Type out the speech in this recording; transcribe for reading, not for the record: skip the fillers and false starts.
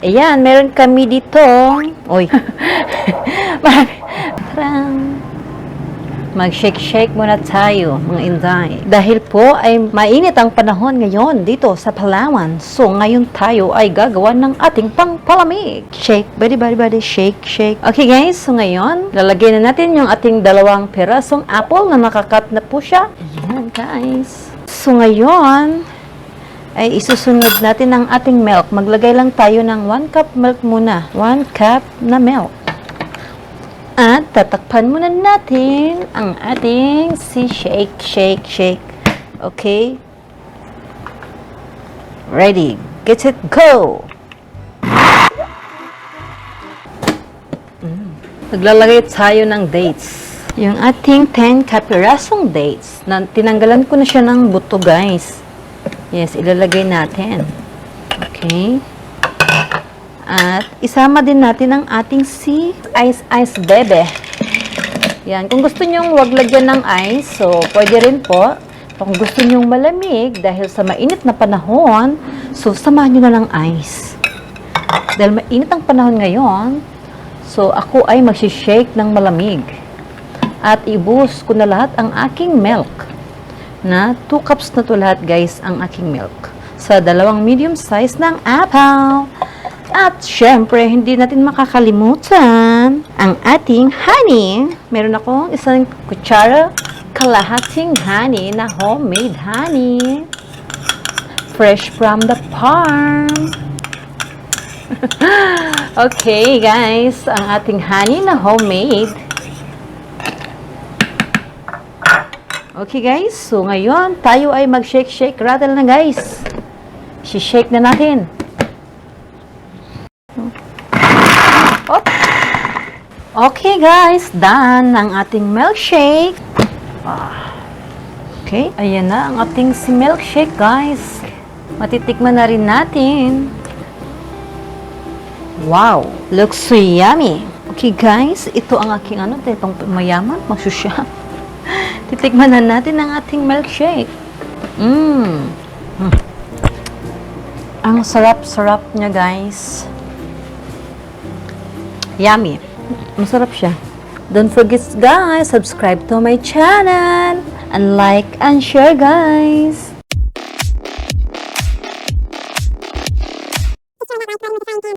Ayan, meron kami dito. Uy. Tarang. Mag-shake-shake muna tayo, mga Inday. Dahil po ay mainit ang panahon ngayon dito sa Palawan. So, ngayon tayo ay gagawa ng ating pampalamig. Shake, body, shake, shake. Okay guys, so ngayon, lalagyan na natin yung ating 2 pirasong apple na nakakat na po siya. Ayan guys. So ngayon, ay isusunod natin ang ating milk. Maglagay lang tayo ng 1 cup milk muna. 1 cup na milk. At tatakpan muna natin ang ating shake. Okay? Ready, get it, go! Naglalagay tayo ng dates. Yung ating 10 kapirasong dates. Tinanggalan ko na siya ng buto, guys. Yes, ilalagay natin. Okay? At isama din natin ang ating ice bebe. Yan. Kung gusto nyong wag lagyan ng ice, so pwede rin po. Kung gusto nyong malamig, dahil sa mainit na panahon, so samahan nyo na ng ice. Dahil mainit ang panahon ngayon, so ako ay magsishake ng malamig. At ibuhos ko na lahat ang aking milk. Na 2 cups na to lahat guys ang aking milk. Sa 2 medium size ng apple. At syempre, hindi natin makakalimutan ang ating honey. Meron akong isang kutsara kalahating honey na homemade honey. Fresh from the farm. Okay, guys. Ang ating honey na homemade. Okay, guys. So, ngayon, tayo ay mag-shake, rattle na, guys. Shake na natin. Okay guys, done ang ating milkshake. Okay, ayan na ang ating milkshake guys. Matitikman na rin natin. Wow, looks so yummy. Okay guys, ito ang aking itong mayaman, magsusya. Titikman na natin ang ating milkshake. Ang sarap-sarap niya guys. Yummy. Masarap siya. Don't forget guys, subscribe to my channel and like and share guys.